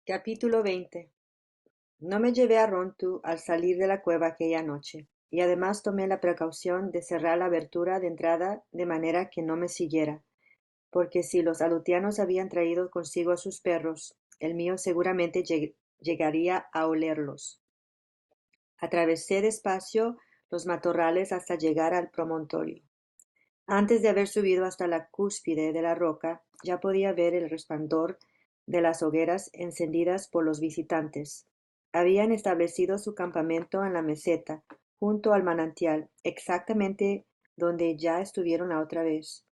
Capítulo 20. No me llevé a Rontu al salir de la cueva aquella noche, y además tomé la precaución de cerrar la abertura de entrada de manera que no me siguiera, porque si los alutianos habían traído consigo a sus perros, el mío seguramente llegaría a olerlos. Atravesé despacio los matorrales hasta llegar al promontorio. Antes de haber subido hasta la cúspide de la roca, ya podía ver el resplandor de las hogueras encendidas por los visitantes. Habían establecido su campamento en la meseta, junto al manantial, exactamente donde ya estuvieron la otra vez,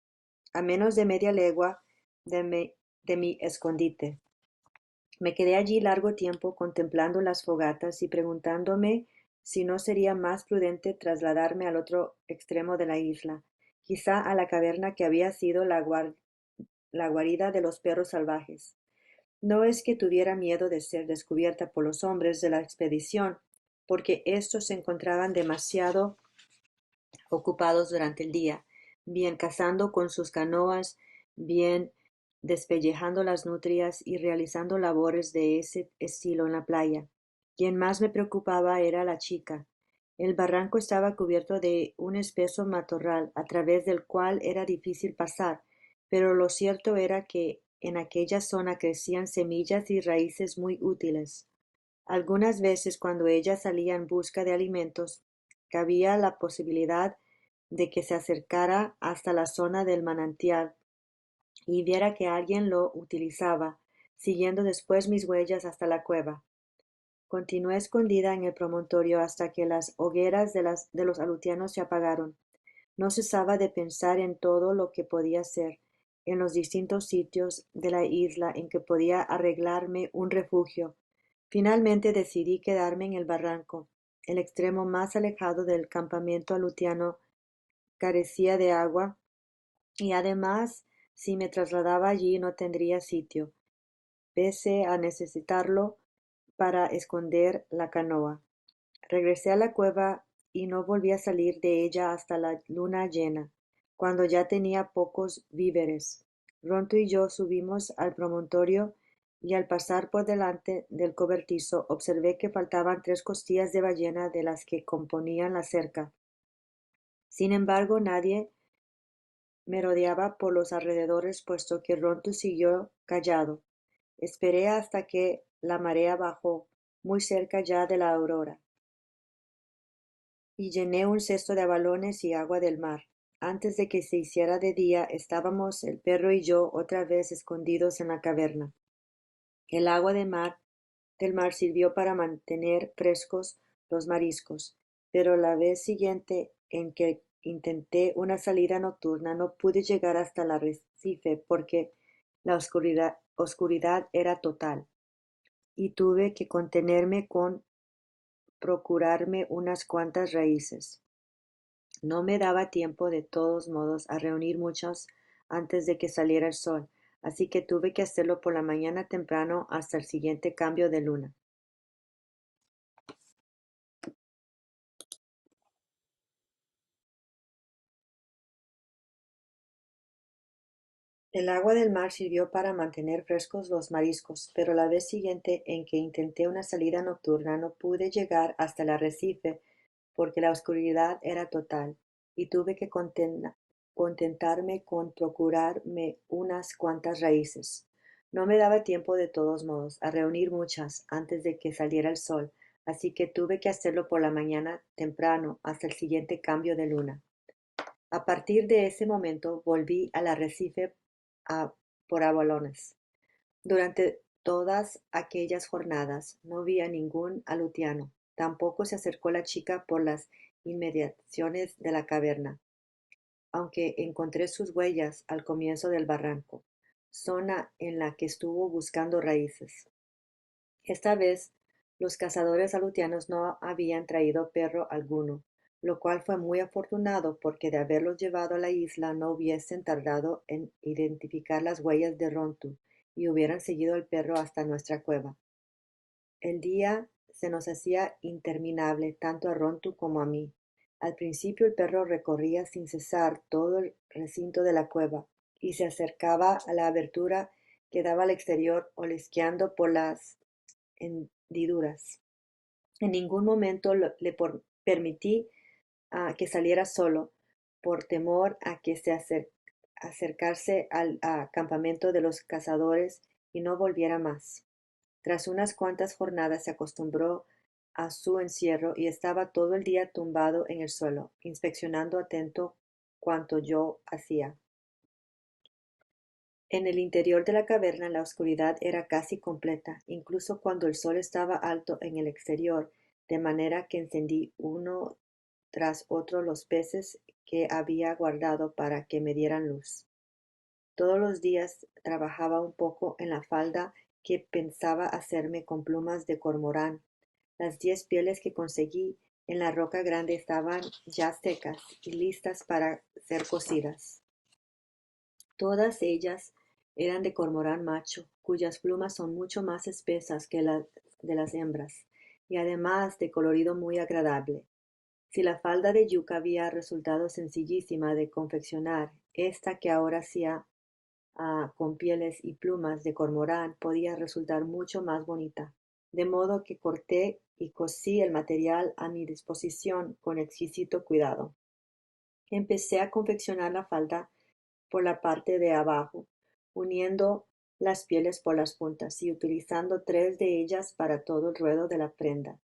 a menos de media legua de mi escondite. Me quedé allí largo tiempo contemplando las fogatas y preguntándome si no sería más prudente trasladarme al otro extremo de la isla, quizá a la caverna que había sido la guarida de los perros salvajes. No es que tuviera miedo de ser descubierta por los hombres de la expedición, porque éstos se encontraban demasiado ocupados durante el día, bien cazando con sus canoas, bien despellejando las nutrias y realizando labores de ese estilo en la playa. Quien más me preocupaba era la chica. El barranco estaba cubierto de un espeso matorral, a través del cual era difícil pasar, pero lo cierto era que en aquella zona crecían semillas y raíces muy útiles. Algunas veces cuando ella salía en busca de alimentos, cabía la posibilidad de que se acercara hasta la zona del manantial y viera que alguien lo utilizaba, siguiendo después mis huellas hasta la cueva. Continué escondida en el promontorio hasta que las hogueras de los alutianos se apagaron. No cesaba de pensar en todo lo que podía hacer, en los distintos sitios de la isla en que podía arreglarme un refugio. Finalmente decidí quedarme en el barranco. El extremo más alejado del campamento alutiano carecía de agua y además, si me trasladaba allí no tendría sitio, pese a necesitarlo para esconder la canoa. Regresé a la cueva y no volví a salir de ella hasta la luna llena, cuando ya tenía pocos víveres. Ronto y yo subimos al promontorio y al pasar por delante del cobertizo observé que faltaban 3 costillas de ballena de las que componían la cerca. Sin embargo, nadie merodeaba por los alrededores, puesto que Ronto siguió callado. Esperé hasta que la marea bajó, muy cerca ya de la aurora, y llené un cesto de abalones y agua del mar. Antes de que se hiciera de día, estábamos el perro y yo otra vez escondidos en la caverna. El agua del mar sirvió para mantener frescos los mariscos, pero la vez siguiente en que intenté una salida nocturna no pude llegar hasta el arrecife porque la oscuridad era total, y tuve que contenerme con procurarme unas cuantas raíces. No me daba tiempo de todos modos a reunir muchas antes de que saliera el sol, así que tuve que hacerlo por la mañana temprano hasta el siguiente cambio de luna. El agua del mar sirvió para mantener frescos los mariscos, pero la vez siguiente en que intenté una salida nocturna no pude llegar hasta el arrecife porque la oscuridad era total, y tuve que contentarme con procurarme unas cuantas raíces. No me daba tiempo de todos modos a reunir muchas antes de que saliera el sol, así que tuve que hacerlo por la mañana temprano hasta el siguiente cambio de luna. A partir de ese momento volví al arrecife por abalones. Durante todas aquellas jornadas no vi a ningún alutiano. Tampoco se acercó la chica por las inmediaciones de la caverna, aunque encontré sus huellas al comienzo del barranco, zona en la que estuvo buscando raíces. Esta vez los cazadores alutianos no habían traído perro alguno, lo cual fue muy afortunado porque de haberlos llevado a la isla no hubiesen tardado en identificar las huellas de Rontu y hubieran seguido el perro hasta nuestra cueva. El día se nos hacía interminable tanto a Rontu como a mí. Al principio el perro recorría sin cesar todo el recinto de la cueva y se acercaba a la abertura que daba al exterior, olisqueando por las hendiduras. En ningún momento permití que saliera solo, por temor a que se acercase al campamento de los cazadores y no volviera más. Tras unas cuantas jornadas se acostumbró a su encierro y estaba todo el día tumbado en el suelo, inspeccionando atento cuanto yo hacía. En el interior de la caverna la oscuridad era casi completa, incluso cuando el sol estaba alto en el exterior, de manera que encendí uno tras otro los peces que había guardado para que me dieran luz. Todos los días trabajaba un poco en la falda que pensaba hacerme con plumas de cormorán. Las 10 pieles que conseguí en la roca grande estaban ya secas y listas para ser cosidas. Todas ellas eran de cormorán macho, cuyas plumas son mucho más espesas que las de las hembras, y además de colorido muy agradable. Si la falda de yuca había resultado sencillísima de confeccionar, esta que ahora hacía con pieles y plumas de cormorán podía resultar mucho más bonita, de modo que corté y cosí el material a mi disposición con exquisito cuidado. Empecé a confeccionar la falda por la parte de abajo, uniendo las pieles por las puntas y utilizando 3 de ellas para todo el ruedo de la prenda.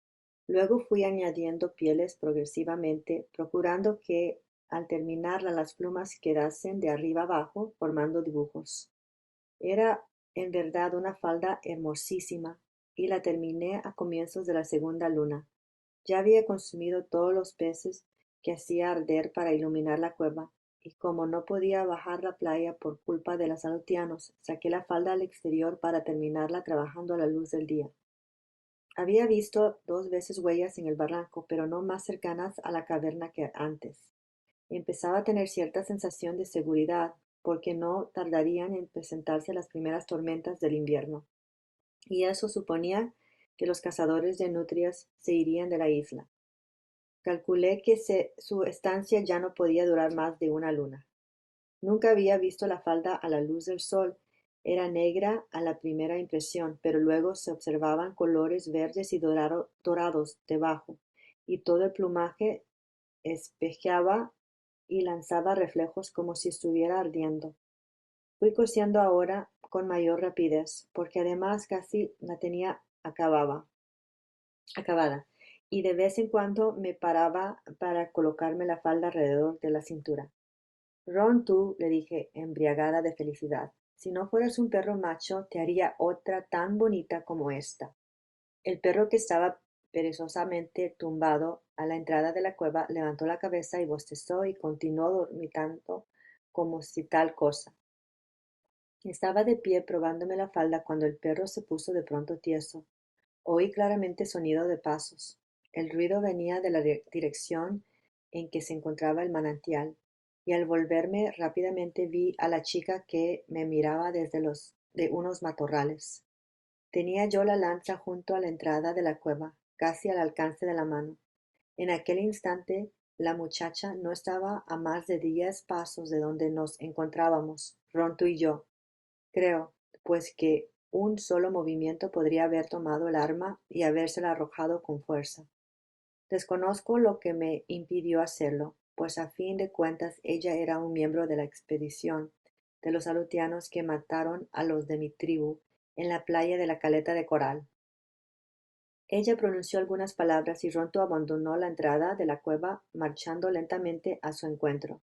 Luego fui añadiendo pieles progresivamente, procurando que al terminarla las plumas quedasen de arriba abajo, formando dibujos. Era en verdad una falda hermosísima, y la terminé a comienzos de la segunda luna. Ya había consumido todos los peces que hacía arder para iluminar la cueva, y como no podía bajar la playa por culpa de los salutianos, saqué la falda al exterior para terminarla trabajando a la luz del día. Había visto 2 veces huellas en el barranco, pero no más cercanas a la caverna que antes. Empezaba a tener cierta sensación de seguridad, porque no tardarían en presentarse las primeras tormentas del invierno, y eso suponía que los cazadores de nutrias se irían de la isla. Calculé que su estancia ya no podía durar más de una luna. Nunca había visto la falda a la luz del sol. Era negra a la primera impresión, pero luego se observaban colores verdes y dorados debajo, y todo el plumaje espejeaba y lanzaba reflejos como si estuviera ardiendo. Fui cosiendo ahora con mayor rapidez, porque además casi la tenía acabada, y de vez en cuando me paraba para colocarme la falda alrededor de la cintura. Rontu, le dije, embriagada de felicidad, si no fueras un perro macho, te haría otra tan bonita como esta. El perro, que estaba perezosamente tumbado a la entrada de la cueva, levantó la cabeza y bostezó y continuó dormitando como si tal cosa. Estaba de pie probándome la falda cuando el perro se puso de pronto tieso. Oí claramente sonido de pasos. El ruido venía de la dirección en que se encontraba el manantial, y al volverme rápidamente vi a la chica que me miraba desde de unos matorrales. Tenía yo la lanza junto a la entrada de la cueva, casi al alcance de la mano. En aquel instante la muchacha no estaba a más de 10 pasos de donde nos encontrábamos, Rontu y yo. Creo, pues, que un solo movimiento podría haber tomado el arma y habérsela arrojado con fuerza. Desconozco lo que me impidió hacerlo, pues a fin de cuentas ella era un miembro de la expedición de los salutianos que mataron a los de mi tribu en la playa de la Caleta de Coral. Ella pronunció algunas palabras y Ronto abandonó la entrada de la cueva, marchando lentamente a su encuentro.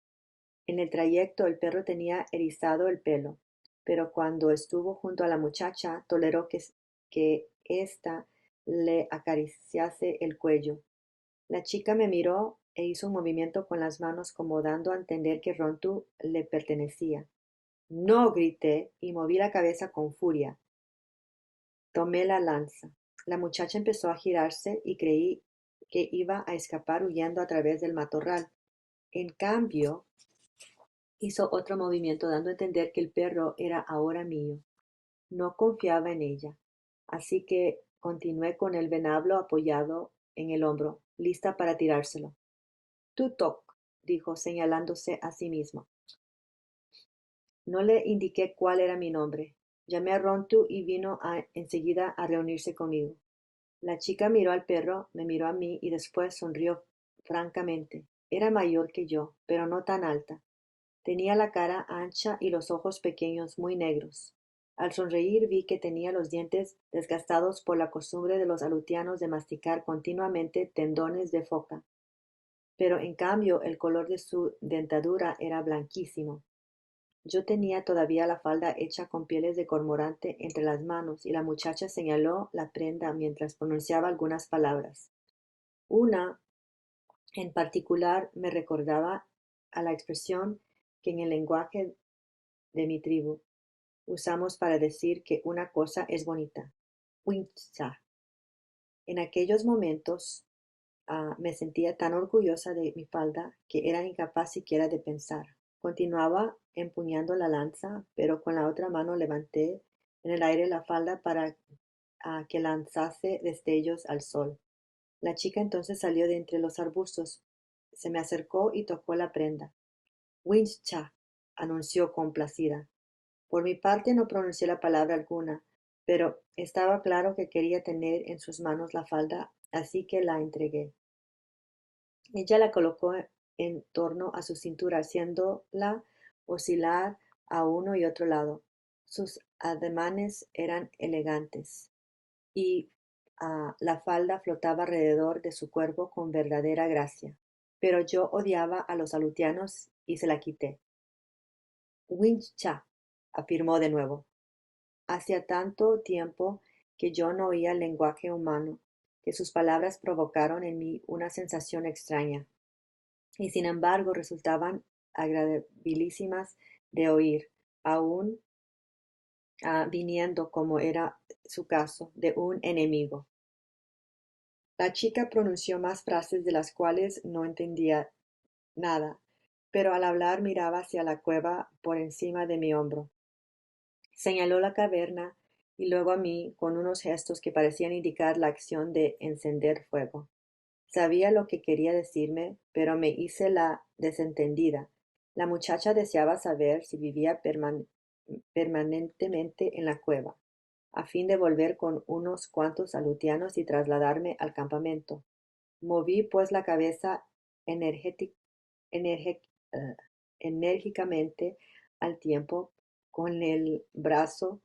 En el trayecto el perro tenía erizado el pelo, pero cuando estuvo junto a la muchacha toleró que ésta le acariciase el cuello. La chica me miró e hizo un movimiento con las manos como dando a entender que Rontu le pertenecía. No, grité y moví la cabeza con furia. Tomé la lanza. La muchacha empezó a girarse y creí que iba a escapar huyendo a través del matorral. En cambio, hizo otro movimiento dando a entender que el perro era ahora mío. No confiaba en ella, así que continué con el venablo apoyado en el hombro, lista para tirárselo. Tutok, dijo señalándose a sí mismo. No le indiqué cuál era mi nombre. Llamé a Rontu y vino enseguida a reunirse conmigo. La chica miró al perro, me miró a mí y después sonrió francamente. Era mayor que yo, pero no tan alta. Tenía la cara ancha y los ojos pequeños muy negros. Al sonreír vi que tenía los dientes desgastados por la costumbre de los alutianos de masticar continuamente tendones de foca, pero en cambio el color de su dentadura era blanquísimo. Yo tenía todavía la falda hecha con pieles de cormorante entre las manos y la muchacha señaló la prenda mientras pronunciaba algunas palabras. Una, en particular, me recordaba a la expresión que en el lenguaje de mi tribu usamos para decir que una cosa es bonita. Wincha. En aquellos momentos me sentía tan orgullosa de mi falda que era incapaz siquiera de pensar. Continuaba empuñando la lanza, pero con la otra mano levanté en el aire la falda para que lanzase destellos al sol. La chica entonces salió de entre los arbustos, se me acercó y tocó la prenda. Wincha, anunció complacida. Por mi parte no pronuncié la palabra alguna, pero estaba claro que quería tener en sus manos la falda, así que la entregué. Ella la colocó en torno a su cintura, haciéndola oscilar a uno y otro lado. Sus ademanes eran elegantes, y la falda flotaba alrededor de su cuerpo con verdadera gracia. Pero yo odiaba a los alutianos y se la quité. Wincha, afirmó de nuevo. Hacía tanto tiempo que yo no oía el lenguaje humano, que sus palabras provocaron en mí una sensación extraña, y sin embargo resultaban agradabilísimas de oír, aun viniendo, como era su caso, de un enemigo. La chica pronunció más frases de las cuales no entendía nada, pero al hablar miraba hacia la cueva por encima de mi hombro. Señaló la caverna y luego a mí con unos gestos que parecían indicar la acción de encender fuego. Sabía lo que quería decirme, pero me hice la desentendida. La muchacha deseaba saber si vivía permanentemente en la cueva, a fin de volver con unos cuantos alutianos y trasladarme al campamento. Moví pues la cabeza energéti- energe- eh, enérgicamente al tiempo con el brazo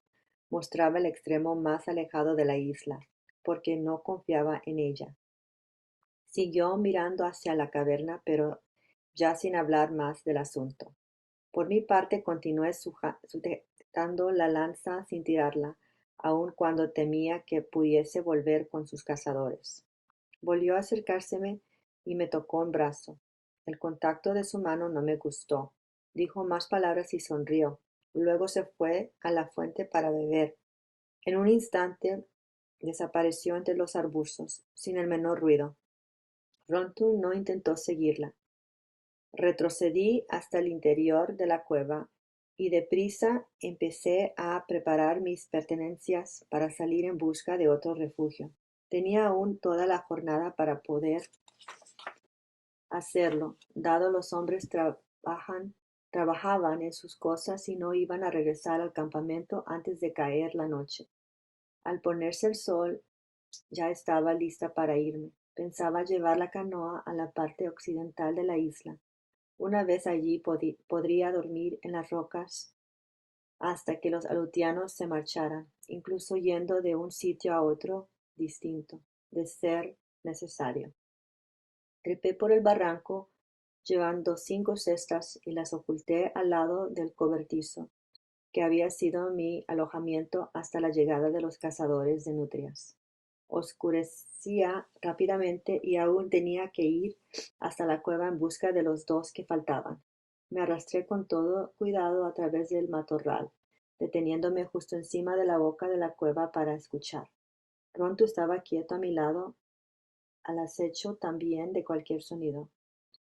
mostraba el extremo más alejado de la isla, porque no confiaba en ella. Siguió mirando hacia la caverna, pero ya sin hablar más del asunto. Por mi parte continué sujetando la lanza sin tirarla, aun cuando temía que pudiese volver con sus cazadores. Volvió a acercárseme y me tocó un brazo. El contacto de su mano no me gustó. Dijo más palabras y sonrió. Luego se fue a la fuente para beber. En un instante desapareció entre los arbustos, sin el menor ruido. Rontu no intentó seguirla. Retrocedí hasta el interior de la cueva y deprisa empecé a preparar mis pertenencias para salir en busca de otro refugio. Tenía aún toda la jornada para poder hacerlo, dado los hombres trabajaban en sus cosas y no iban a regresar al campamento antes de caer la noche. Al ponerse el sol, ya estaba lista para irme. Pensaba llevar la canoa a la parte occidental de la isla. Una vez allí podría dormir en las rocas hasta que los alutianos se marcharan, incluso yendo de un sitio a otro distinto, de ser necesario. Trepé por el barranco llevando 5 cestas y las oculté al lado del cobertizo, que había sido mi alojamiento hasta la llegada de los cazadores de nutrias. Oscurecía rápidamente y aún tenía que ir hasta la cueva en busca de los 2 que faltaban. Me arrastré con todo cuidado a través del matorral, deteniéndome justo encima de la boca de la cueva para escuchar. Pronto estaba quieto a mi lado, al acecho también de cualquier sonido.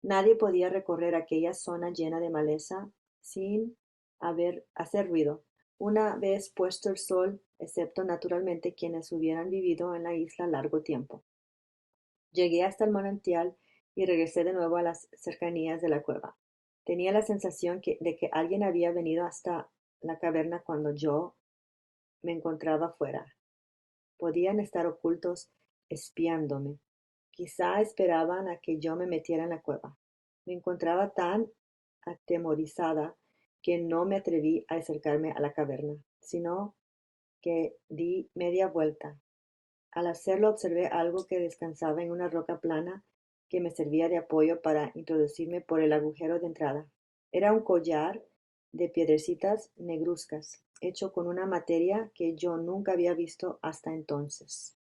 Nadie podía recorrer aquella zona llena de maleza sin hacer ruido, una vez puesto el sol, excepto naturalmente quienes hubieran vivido en la isla largo tiempo. Llegué hasta el manantial y regresé de nuevo a las cercanías de la cueva. Tenía la sensación de que alguien había venido hasta la caverna cuando yo me encontraba fuera. Podían estar ocultos espiándome. Quizá esperaban a que yo me metiera en la cueva. Me encontraba tan atemorizada que no me atreví a acercarme a la caverna, sino que di media vuelta. Al hacerlo observé algo que descansaba en una roca plana que me servía de apoyo para introducirme por el agujero de entrada. Era un collar de piedrecitas negruzcas, hecho con una materia que yo nunca había visto hasta entonces.